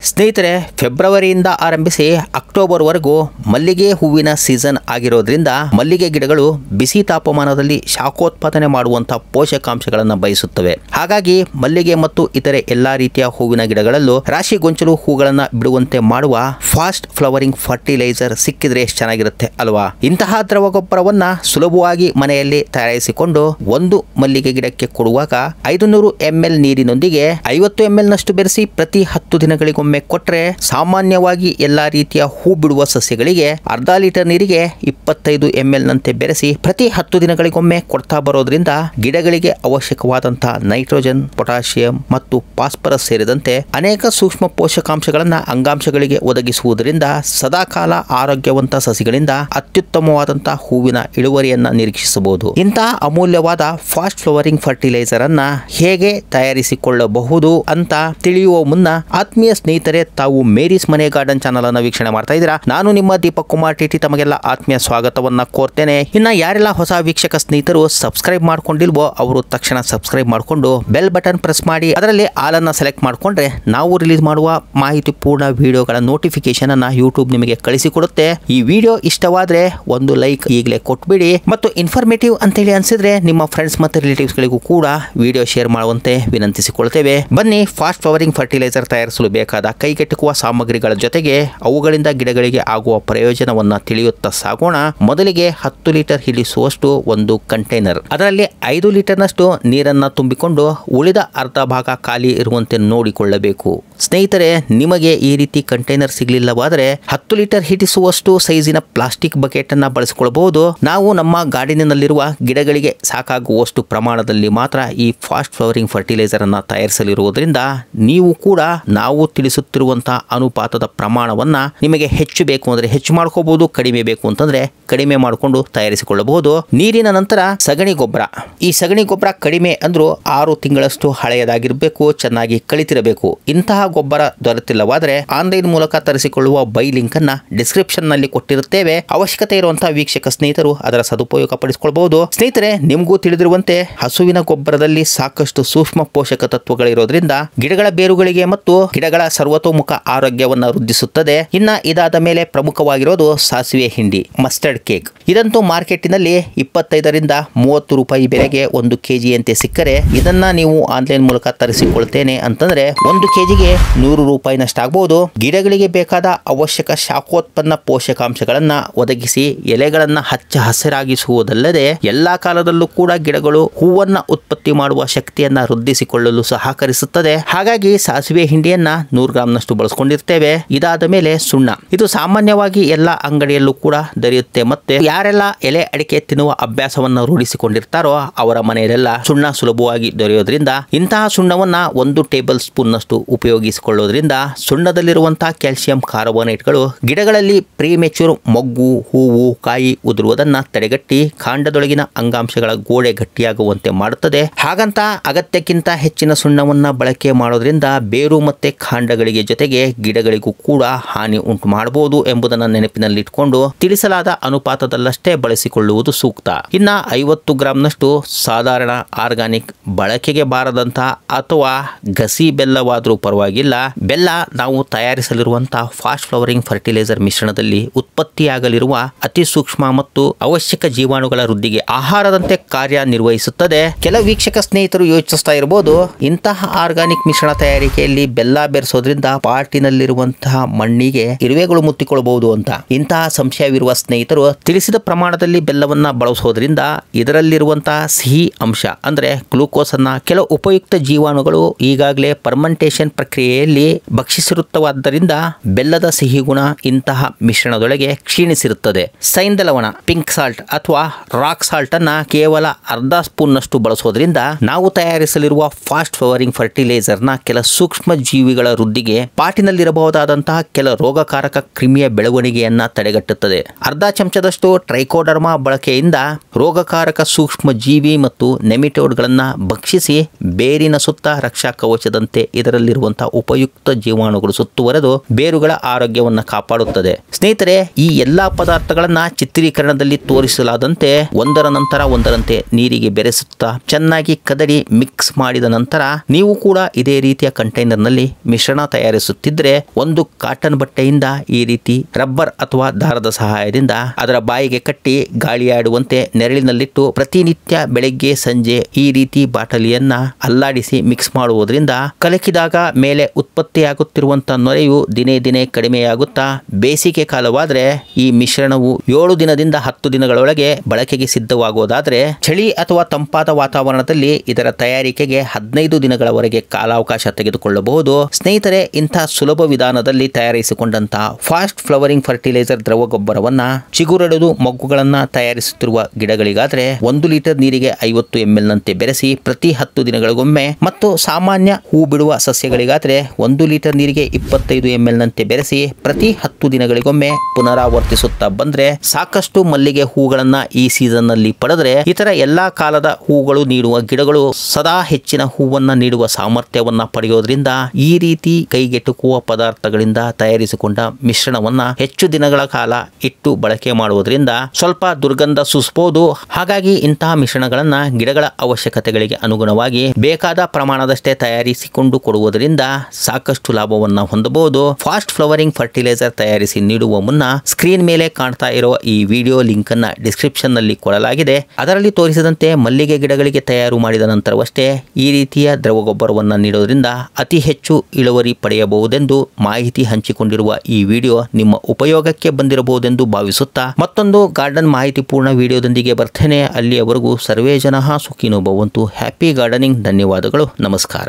ಸ್ನೇಹಿತರೆ, ಫೆಬ್ರವರಿಯಿಂದ ಆರಂಭಿಸಿ ಅಕ್ಟೋಬರ್ವರೆಗೂ ಮಲ್ಲಿಗೆ ಹೂವಿನ ಸೀಸನ್ ಆಗಿರೋದ್ರಿಂದ ಮಲ್ಲಿಗೆ ಗಿಡಗಳು ಬಿಸಿ ತಾಪಮಾನದಲ್ಲಿ ಶಾಖೋತ್ಪಾದನೆ ಮಾಡುವಂತಹ ಪೋಷಕಾಂಶಗಳನ್ನು ಬಯಸುತ್ತವೆ. ಹಾಗಾಗಿ ಮಲ್ಲಿಗೆ ಮತ್ತು ಇತರೆ ಎಲ್ಲಾ ರೀತಿಯ ಹೂವಿನ ಗಿಡಗಳಲ್ಲೂ ರಾಶಿ ಗೊಂಚಲು ಹೂಗಳನ್ನು ಬಿಡುವಂತೆ ಮಾಡುವ ಫಾಸ್ಟ್ ಫ್ಲವರಿಂಗ್ ಫರ್ಟಿಲೈಸರ್ ಸಿಕ್ಕಿದ್ರೆ ಎಷ್ಟು ಚೆನ್ನಾಗಿರುತ್ತೆ ಅಲ್ವಾ? ಇಂತಹ ದ್ರವ ಗೊಬ್ಬರವನ್ನ ಸುಲಭವಾಗಿ ಮನೆಯಲ್ಲಿ ತಯಾರಿಸಿಕೊಂಡು ಒಂದು ಮಲ್ಲಿಗೆ ಗಿಡಕ್ಕೆ ಕೊಡುವಾಗ 500 ml ನೀರಿನೊಂದಿಗೆ 50 ml ನಷ್ಟು ಬೆರೆಸಿ ಪ್ರತಿ 10 ದಿನಗಳಿಗೊಮ್ಮೆ ಕೊಟ್ರೆ ಸಾಮಾನ್ಯವಾಗಿ ಎಲ್ಲಾ ರೀತಿಯ ಹೂ ಬಿಡುವ ಸಸ್ಯಗಳಿಗೆ ಅರ್ಧ ಲೀಟರ್ ನೀರಿಗೆ 25 ml ನಂತೆ ಬೆರೆಸಿ ಪ್ರತಿ 10 ದಿನಗಳಿಗೊಮ್ಮೆ ಕೊಡ್ತಾ ಬರೋದ್ರಿಂದ ಗಿಡಗಳಿಗೆ ಅವಶ್ಯಕವಾದಂತಹ ನೈಟ್ರೋಜನ್, ಪೊಟ್ಯಾಷಿಯಂ ಮತ್ತು ಫಾಸ್ಫರಸ್ ಸೇರಿದಂತೆ ಅನೇಕ ಸೂಕ್ಷ್ಮ ಪೋಷಕಾಂಶಗಳನ್ನ ಅಂಗಾಂಶಗಳಿಗೆ ಒದಗಿಸುವುದರಿಂದ ಸದಾಕಾಲ ಆರೋಗ್ಯವಂತ ಸಸಿಗಳಿಂದ ಅತ್ಯುತ್ತಮವಾದಂತಹ ಹೂವಿನ ಇಳುವರಿಯನ್ನ ನಿರೀಕ್ಷಿಸಬಹುದು. ಇಂತಹ ಅಮೂಲ್ಯವಾದ ಫಾಸ್ಟ್ ಫ್ಲವರಿಂಗ್ ಫರ್ಟಿಲೈಸರ್ ಅನ್ನ ಹೇಗೆ ತಯಾರಿಸಿಕೊಳ್ಳಬಹುದು ಅಂತ ತಿಳಿಯುವ ಮುನ್ನ ಆತ್ಮೀಯ ಸ್ನೇಹಿತರೆ, ತಾವು ಮೇರಿಸ್ ಮನೆ ಗಾರ್ಡನ್ ಚಾನಲ್ ಅನ್ನು ವೀಕ್ಷಣೆ ಮಾಡ್ತಾ ಇದ್ದೀರಾ. ನಾನು ನಿಮ್ಮ ದೀಪಕ್ ಕುಮಾರ್ ಟಿಟಿ ತಮಗೆಲ್ಲ ಆತ್ಮೀಯ ಸ್ವಾಗತವನ್ನ ಕೋರ್ತೇನೆ. ಇನ್ನ ಯಾರೆಲ್ಲ ಹೊಸ ವೀಕ್ಷಕ ಸ್ನೇಹಿತರು ಸಬ್ಸ್ಕ್ರೈಬ್ ಮಾಡ್ಕೊಂಡಿಲ್ವೋ ಅವರು ತಕ್ಷಣ ಸಬ್ಸ್ಕ್ರೈಬ್ ಮಾಡಿಕೊಂಡು ಬೆಲ್ ಬಟನ್ ಪ್ರೆಸ್ ಮಾಡಿ ಅದರಲ್ಲಿ ಆಲ್ ಅನ್ನ ಸೆಲೆಕ್ಟ್ ಮಾಡಿಕೊಂಡ್ರೆ ನಾವು ರಿಲೀಸ್ ಮಾಡುವ ಮಾಹಿತಿ ಪೂರ್ಣ ವಿಡಿಯೋಗಳ ನೋಟಿಫಿಕೇಶನ್ ಅನ್ನ ಯೂಟ್ಯೂಬ್ ನಿಮಗೆ ಕಳಿಸಿಕೊಡುತ್ತೆ. ಈ ವಿಡಿಯೋ ಇಷ್ಟವಾದ್ರೆ ಒಂದು ಲೈಕ್ ಈಗಲೇ ಕೊಟ್ಬಿಡಿ ಮತ್ತು ಇನ್ಫಾರ್ಮೇಟಿವ್ ಅಂತೇಳಿ ಅನ್ಸಿದ್ರೆ ನಿಮ್ಮ ಫ್ರೆಂಡ್ಸ್ ಮತ್ತು ರಿಲೇಟಿವ್ಸ್ ಗಳಿಗೂ ಕೂಡ ವಿಡಿಯೋ ಶೇರ್ ಮಾಡುವಂತೆ ವಿನಂತಿಸಿಕೊಳ್ತೇವೆ. ಬನ್ನಿ, ಫಾಸ್ಟ್ ಫ್ಲವರಿಂಗ್ ಫರ್ಟಿಲೈಸರ್ ತಯಾರಿಸಲು ಬೇಕಾದ ಕೈಗೆಟುಕುವ ಸಾಮಗ್ರಿಗಳ ಜೊತೆಗೆ ಅವುಗಳಿಂದ ಗಿಡಗಳಿಗೆ ಆಗುವ ಪ್ರಯೋಜನವನ್ನ ತಿಳಿಯುತ್ತಾ ಸಾಗೋಣ. ಮೊದಲಿಗೆ 10 ಲೀಟರ್ ಹಿಡಿಸುವಷ್ಟು ಒಂದು ಕಂಟೈನರ್, ಅದರಲ್ಲಿ 5 ಲೀಟರ್ ನಷ್ಟು ನೀರನ್ನ ತುಂಬಿಕೊಂಡು ಉಳಿದ ಅರ್ಧ ಭಾಗ ಖಾಲಿ ಇರುವಂತೆ ನೋಡಿಕೊಳ್ಳಬೇಕು. ಸ್ನೇಹಿತರೆ, ನಿಮಗೆ ಈ ರೀತಿ ಕಂಟೈನರ್ ಸಿಗಲಿಲ್ಲವಾದರೆ 10 ಲೀಟರ್ ಹಿಡಿಸುವಷ್ಟು ಸೈಜಿನ ಪ್ಲಾಸ್ಟಿಕ್ ಬಕೆಟ್ ಅನ್ನ ಬಳಸಿಕೊಳ್ಳಬಹುದು. ನಾವು ನಮ್ಮ ಗಾರ್ಡನಿನಲ್ಲಿರುವ ಗಿಡಗಳಿಗೆ ಸಾಕಾಗುವಷ್ಟು ಪ್ರಮಾಣದಲ್ಲಿ ಮಾತ್ರ ಈ ಫಾಸ್ಟ್ ಫ್ಲವರಿಂಗ್ ಫರ್ಟಿಲೈಸರ್ ಅನ್ನ ತಯಾರಿಸಲಿರುವುದರಿಂದ ನೀವು ಕೂಡ ನಾವು ತಿಳಿಸುತ್ತಿರುವಂತಹ ಅನುಪಾತದ ಪ್ರಮಾಣವನ್ನ ನಿಮಗೆ ಹೆಚ್ಚು ಬೇಕು ಅಂದ್ರೆ ಹೆಚ್ಚು ಮಾಡ್ಕೋಬಹುದು, ಕಡಿಮೆ ಬೇಕು ಅಂತಂದ್ರೆ ಕಡಿಮೆ ಮಾಡಿಕೊಂಡು ತಯಾರಿಸಿಕೊಳ್ಳಬಹುದು. ನೀರಿನ ನಂತರ ಸಗಣಿ ಗೊಬ್ಬರ. ಈ ಸಗಣಿ ಗೊಬ್ಬರ ಕಡಿಮೆ ಅಂದ್ರೂ 6 ತಿಂಗಳಷ್ಟು ಹಳೆಯದಾಗಿರಬೇಕು, ಚೆನ್ನಾಗಿ ಕಳಿತಿರಬೇಕು. ಇಂತಹ ಗೊಬ್ಬರ ದೊರೆತಿಲ್ಲವಾದರೆ ಆನ್ಲೈನ್ ಮೂಲಕ ತರಿಸಿಕೊಳ್ಳುವ ಬೈ ಲಿಂಕ್ ಅನ್ನ ಡಿಸ್ಕ್ರಿಪ್ಷನ್ ನಲ್ಲಿ ಕೊಟ್ಟಿರುತ್ತೇವೆ. ಅವಶ್ಯಕತೆ ಇರುವಂತಹ ವೀಕ್ಷಕ ಸ್ನೇಹಿತರು ಅದರ ಸದುಪಯೋಗ ಪಡಿಸಿಕೊಳ್ಳಬಹುದು. ಸ್ನೇಹಿತರೆ, ನಿಮಗೂ ತಿಳಿದಿರುವಂತೆ ಹಸುವಿನ ಗೊಬ್ಬರದಲ್ಲಿ ಸಾಕಷ್ಟು ಸೂಕ್ಷ್ಮ ಪೋಷಕ ತತ್ವಗಳಿರೋದ್ರಿಂದ ಗಿಡಗಳ ಬೇರುಗಳಿಗೆ ಮತ್ತು ಗಿಡಗಳ ಸರ್ವತೋಮುಖ ಆರೋಗ್ಯವನ್ನ ವೃದ್ಧಿಸುತ್ತದೆ. ಇನ್ನ ಇದಾದ ಮೇಲೆ ಪ್ರಮುಖವಾಗಿರೋದು ಸಾಸಿವೆ ಹಿಂಡಿ, ಮಸ್ಟರ್ಡ್ ಕೇಕ್. ಇದಂತೂ ಮಾರ್ಕೆಟಿನಲ್ಲಿ 25 ರಿಂದ 30 ರೂಪಾಯಿ ಬೆಲೆಗೆ 1 kg ಸಿಕ್ಕರೆ ಇದನ್ನ ನೀವು ಆನ್ಲೈನ್ ಮೂಲಕ ತರಿಸಿಕೊಳ್ತೇನೆ ಅಂತಂದ್ರೆ 1 kgಗೆ 100 ರೂಪಾಯಿನಷ್ಟಾಗಬಹುದು. ಗಿಡಗಳಿಗೆ ಬೇಕಾದ ಅವಶ್ಯಕ ಶಾಖೋತ್ಪನ್ನ ಪೋಷಕಾಂಶಗಳನ್ನ ಒದಗಿಸಿ ಎಲೆಗಳನ್ನ ಹಚ್ಚ ಹಸಿರಾಗಿಸುವುದಲ್ಲದೆ ಎಲ್ಲಾ ಕಾಲದಲ್ಲೂ ಕೂಡ ಗಿಡಗಳು ಹೂವನ್ನ ಉತ್ಪತ್ತಿ ಮಾಡುವ ಶಕ್ತಿಯನ್ನ ವೃದ್ಧಿಸಿಕೊಳ್ಳಲು ಸಹಕರಿಸುತ್ತದೆ. ಹಾಗಾಗಿ ಸಾಸಿವೆ ಹಿಂಡಿಯನ್ನ 100 ಗ್ರಾಂನಷ್ಟು ಬಳಸಿಕೊಂಡಿರ್ತೇವೆ. ಇದಾದ ಮೇಲೆ ಸುಣ್ಣ. ಇದು ಸಾಮಾನ್ಯವಾಗಿ ಎಲ್ಲ ಅಂಗಡಿಯಲ್ಲೂ ಕೂಡ ದೊರೆಯುತ್ತೆ. ಮತ್ತೆ ಯಾರೆಲ್ಲ ಎಲೆ ಅಡಿಕೆ ತಿನ್ನುವ ಅಭ್ಯಾಸವನ್ನ ರೂಢಿಸಿಕೊಂಡಿರ್ತಾರೋ ಅವರ ಮನೆಯಲ್ಲೆಲ್ಲ ಸುಣ್ಣ ಸುಲಭವಾಗಿ ದೊರೆಯೋದ್ರಿಂದ ಇಂತಹ ಸುಣ್ಣವನ್ನ 1 ಟೇಬಲ್ ಸ್ಪೂನ್ ನಷ್ಟು ಉಪಯೋಗಿಸಿಕೊಳ್ಳೋದ್ರಿಂದ ಸುಣ್ಣದಲ್ಲಿರುವಂತಹ ಕ್ಯಾಲ್ಸಿಯಂ ಕಾರ್ಬೋನೇಟ್ಗಳು ಗಿಡಗಳಲ್ಲಿ ಪ್ರೀಮೆಚೂರ್ ಮೊಗ್ಗು, ಹೂವು, ಕಾಯಿ ಉದುರುವುದನ್ನ ತಡೆಗಟ್ಟಿ ಕಾಂಡದೊಳಗಿನ ಅಂಗಾಂಶಗಳ ಗೋಡೆ ಗಟ್ಟಿಯಾಗುವಂತೆ ಮಾಡುತ್ತದೆ. ಹಾಗಂತ ಅಗತ್ಯಕ್ಕಿಂತ ಹೆಚ್ಚಿನ ಸುಣ್ಣವನ್ನ ಬಳಕೆ ಮಾಡೋದ್ರಿಂದ ಬೇರು ಮತ್ತೆ ಕಾಂಡಗಳಿಗೆ ಜೊತೆಗೆ ಗಿಡಗಳಿಗೂ ಕೂಡ ಹಾನಿ ಉಂಟು ಮಾಡಬಹುದು ಎಂಬುದನ್ನು ನೆನಪಿನಲ್ಲಿಟ್ಟುಕೊಂಡು ತಿಳಿಸಲಾದ ಅನುಪಾತದಲ್ಲಷ್ಟೇ ಬಳಸಿಕೊಳ್ಳುವುದು ಸೂಕ್ತ. ಇನ್ನ 50 ಗ್ರಾಂನಷ್ಟು ಸಾಧಾರಣ ಆರ್ಗಾನಿಕ್ ಬಳಕೆಗೆ ಬಾರದಂತಹ ಅಥವಾ ಗಸಿ ಬೆಲ್ಲವಾದರೂ ಪರವಾಗಿಲ್ಲ, ಬೆಲ್ಲ ನಾವು ತಯಾರಿಸಲಿರುವಂತಹ ಫಾಸ್ಟ್ ಫ್ಲವರಿಂಗ್ ಫರ್ಟಿಲೈಸರ್ ಮಿಶ್ರಣದಲ್ಲಿ ಉತ್ಪತ್ತಿಯಾಗಲಿರುವ ಅತಿ ಸೂಕ್ಷ್ಮ ಮತ್ತು ಅವಶ್ಯಕ ಜೀವಾಣುಗಳ ವೃದ್ಧಿಗೆ ಆಹಾರದಂತೆ ಕಾರ್ಯನಿರ್ವಹಿಸುತ್ತದೆ. ಕೆಲ ವೀಕ್ಷಕ ಸ್ನೇಹಿತರು ಯೋಚಿಸ್ತಾ ಇರಬಹುದು, ಇಂತಹ ಆರ್ಗಾನಿಕ್ ಮಿಶ್ರಣ ತಯಾರಿಕೆಯಲ್ಲಿ ಬೆಲ್ಲ ಬೆರೆಸೋದ್ರಿಂದ ಪಾಟಿನಲ್ಲಿರುವಂತಹ ಮಣ್ಣಿಗೆ ಇರುವೆಗಳು ಮುತ್ತಿಕೊಳ್ಳಬಹುದು ಅಂತ. ಇಂತಹ ಸಂಶಯವಿರುವ ಸ್ನೇಹಿತರು ತಿಳಿಸಿದ ಪ್ರಮಾಣದಲ್ಲಿ ಬೆಲ್ಲವನ್ನ ಬಳಸೋದ್ರಿಂದ ಇದರಲ್ಲಿರುವಂತಹ ಸಿಹಿ ಅಂಶ ಅಂದ್ರೆ ಗ್ಲೂಕೋಸ್ ಅನ್ನ ಕೆಲವು ಉಪಯುಕ್ತ ಜೀವಾಣುಗಳು ಈಗಾಗಲೇ ಫರ್ಮೆಂಟೇಷನ್ ಪ್ರಕ್ರಿಯೆಯಲ್ಲಿ ಭಕ್ಷಿಸಿರುತ್ತವಾದ್ದರಿಂದ ಬೆಲ್ಲದ ಸಿಹಿ ಗುಣ ಇಂತಹ ಮಿಶ್ರಣದೊಳಗೆ ಕ್ಷೀಣಿಸಿರುತ್ತದೆ. ಸೈಂಧ ಲವಣ, ಪಿಂಕ್ ಸಾಲ್ಟ್ ಅಥವಾ ರಾಕ್ ಸಾಲ್ಟ್ ಅನ್ನ ಕೇವಲ ಅರ್ಧ ಸ್ಪೂನ್ ನಷ್ಟು ಬಳಸೋದ್ರಿಂದ ನಾವು ತಯಾರಿಸಲಿರುವ ಫಾಸ್ಟ್ ಫ್ಲವರಿಂಗ್ ಫರ್ಟಿಲೈಸರ್ ನ ಕೆಲ ಸೂಕ್ಷ್ಮ ಜೀವಿಗಳ ವೃದ್ಧಿಗೆ ಪಾಟಿನಲ್ಲಿರಬಹುದಾದಂತಹ ಕೆಲ ರೋಗಕಾರಕ ಕ್ರಿಮಿಯ ಬೆಳವಣಿಗೆಯನ್ನ ತಡೆಗಟ್ಟುತ್ತದೆ. ಅರ್ಧ ಚಮಚದಷ್ಟು ಟ್ರೈಕೋಡರ್ಮಾ ಬಳಕೆಯಿಂದ ರೋಗಕಾರಕ ಸೂಕ್ಷ್ಮ ಜೀವಿ ಮತ್ತು ನೆಮಿಟೋಡ್ಗಳನ್ನ ಭಕ್ಷಿಸಿ ಬೇರಿನ ಸುತ್ತ ರಕ್ಷಾ ಕವಚದಂತೆ ಇದರಲ್ಲಿರುವಂತಹ ಉಪಯುಕ್ತ ಜೀವಾಣುಗಳು ಸುತ್ತುವರೆದು ಬೇರುಗಳ ಆರೋಗ್ಯವನ್ನು ಕಾಪಾಡುತ್ತದೆ. ಸ್ನೇಹಿತರೆ, ಈ ಎಲ್ಲಾ ಪದಾರ್ಥಗಳನ್ನ ಚಿತ್ರೀಕರಣದಲ್ಲಿ ತೋರಿಸಲಾದಂತೆ ಒಂದರ ನಂತರ ಒಂದರಂತೆ ನೀರಿಗೆ ಬೆರೆಸುತ್ತಾ ಚೆನ್ನಾಗಿ ಕದಡಿ ಮಿಕ್ಸ್ ಮಾಡಿದ ನಂತರ ನೀವು ಕೂಡ ಇದೇ ರೀತಿಯ ಕಂಟೈನರ್ ನಲ್ಲಿ ಮಿಶ್ರಣ ತಯಾರಿಸುತ್ತಿದ್ರೆ ಒಂದು ಕಾಟನ್ ಬಟ್ಟೆಯಿಂದ ಈ ರೀತಿ ರಬ್ಬರ್ ಅಥವಾ ದಾರದ ಸಹಾಯದಿಂದ ಅದರ ಬಾಯಿಗೆ ಕಟ್ಟಿ ಗಾಳಿಯಾಡುವಂತೆ ನೆರಳಿನಲ್ಲಿಟ್ಟು ಪ್ರತಿನಿತ್ಯ ಬೆಳಗ್ಗೆ ಸಂಜೆ ಈ ರೀತಿ ಬಾಟಲಿಯನ್ನ ಅಲ್ಲಾಡಿಸಿ ಮಿಕ್ಸ್ ಮಾಡುವುದರಿಂದ ಕಲಕಿದಾಗ ಮೇಲೆ ಉತ್ಪತ್ತಿಯಾಗುತ್ತಿರುವಂತಹ ನೊರೆಯು ದಿನೇ ದಿನೇ ಕಡಿಮೆಯಾಗುತ್ತಾ ಬೇಸಿಗೆ ಕಾಲವಾದ್ರೆ ಈ ಮಿಶ್ರಣವು 7 ದಿನದಿಂದ 10 ದಿನಗಳೊಳಗೆ ಬಳಕೆಗೆ ಸಿದ್ಧವಾಗುವುದಾದ್ರೆ ಚಳಿ ಅಥವಾ ತಂಪಾದ ವಾತಾವರಣದಲ್ಲಿ ಇದರ ತಯಾರಿಕೆಗೆ 15 ದಿನಗಳವರೆಗೆ ಕಾಲಾವಕಾಶ ತೆಗೆದುಕೊಳ್ಳಬಹುದು. ಸ್ನೇಹಿತರೆ, ಇಂತಹ ಸುಲಭ ವಿಧಾನದಲ್ಲಿ ತಯಾರಿಸಿಕೊಂಡಂತಹ ಫಾಸ್ಟ್ ಫ್ಲವರಿಂಗ್ ಫರ್ಟಿಲೈಸರ್ ದ್ರವ ಗೊಬ್ಬರವನ್ನ ಚಿಗುರೊಡೆದು ಮೊಗ್ಗುಗಳನ್ನ ತಯಾರಿಸುತ್ತಿರುವ ಗಿಡಗಳಿಗಾದ್ರೆ 1 ಲೀಟರ್ ನೀರಿಗೆ 50 ml ನಂತೆ ಬೆರೆಸಿ ಪ್ರತಿ 10 ದಿನಗಳಿಗೊಮ್ಮೆ ಮತ್ತು ಸಾಮಾನ್ಯ ಹೂ ಬಿಡುವ ಸಸ್ಯಗಳಿಗಾದ್ರೆ 1 ಲೀಟರ್ ನೀರಿಗೆ 25 ml ನಂತೆ ಬೆರೆಸಿ ಪ್ರತಿ 10 ದಿನಗಳಿಗೊಮ್ಮೆ ಪುನರಾವರ್ತಿಸುತ್ತಾ ಬಂದ್ರೆ ಸಾಕಷ್ಟು ಮಲ್ಲಿಗೆ ಹೂಗಳನ್ನ ಈ ಸೀಸನ್ ನಲ್ಲಿ ಪಡೆದ್ರೆ ಇತರ ಎಲ್ಲಾ ಕಾಲದ ಹೂಗಳು ನೀಡುವ ಗಿಡಗಳು ಸದಾ ಹೆಚ್ಚಿನ ಹೂವನ್ನ ನೀಡುವ ಸಾಮರ್ಥ್ಯವನ್ನ ಪಡೆಯೋದ್ರಿಂದ ಈ ರೀತಿ ಕೈಗೆಟುಕುವ ಪದಾರ್ಥಗಳಿಂದ ತಯಾರಿಸಿಕೊಂಡ ಮಿಶ್ರಣವನ್ನ ಹೆಚ್ಚು ದಿನಗಳ ಕಾಲ ಇಟ್ಟು ಬಳಕೆ ಮಾಡುವುದರಿಂದ ಸ್ವಲ್ಪ ದುರ್ಗಂಧ ಸೂಸಬಹುದು. ಹಾಗಾಗಿ ಇಂತಹ ಮಿಶ್ರಣಗಳನ್ನ ಗಿಡಗಳ ಅವಶ್ಯಕತೆಗಳಿಗೆ ಅನುಗುಣವಾಗಿ ಬೇಕಾದ ಪ್ರಮಾಣದಷ್ಟೇ ತಯಾರಿಸಿಕೊಂಡು ಕೊಡುವುದರಿಂದ ಸಾಕಷ್ಟು ಲಾಭವನ್ನ ಹೊಂದಬಹುದು. ಫಾಸ್ಟ್ ಫ್ಲವರಿಂಗ್ ಫರ್ಟಿಲೈಸರ್ ತಯಾರಿಸಿ ನೀಡುವ ಮುನ್ನ ಸ್ಕ್ರೀನ್ ಮೇಲೆ ಕಾಣ್ತಾ ಇರುವ ಈ ವಿಡಿಯೋ ಲಿಂಕ್ ಅನ್ನ ಡಿಸ್ಕ್ರಿಪ್ಷನ್ ನಲ್ಲಿ ಕೊಡಲಾಗಿದೆ. ಅದರಲ್ಲಿ ತೋರಿಸಿದಂತೆ ಮಲ್ಲಿಗೆ ಗಿಡಗಳಿಗೆ ತಯಾರು ಮಾಡಿದ ನಂತರವಷ್ಟೇ ಈ ರೀತಿಯ ದ್ರವ ಗೊಬ್ಬರವನ್ನ ನೀಡೋದ್ರಿಂದ ಅತಿ ಹೆಚ್ಚು ಇಳುವರಿ ಪಡೆಯಬಹುದೆಂದು ಮಾಹಿತಿ ಹಂಚಿಕೊಂಡಿರುವ ಈ ವಿಡಿಯೋ ನಿಮ್ಮ ಉಪಯೋಗಕ್ಕೆ ಬಂದಿರಬಹುದೆಂದು ಭಾವಿಸುತ್ತಾ ಮತ್ತೊಂದು ಗಾರ್ಡನ್ ಮಾಹಿತಿ ಪೂರ್ಣ ವಿಡಿಯೋದೊಂದಿಗೆ ಬರ್ತೇನೆ. ಅಲ್ಲಿಯವರೆಗೂ ಸರ್ವೇ ಜನಃ ಸುಖಿನೋ ಭವಂತು. Happy gardening. ಧನ್ಯವಾದಗಳು. ನಮಸ್ಕಾರ.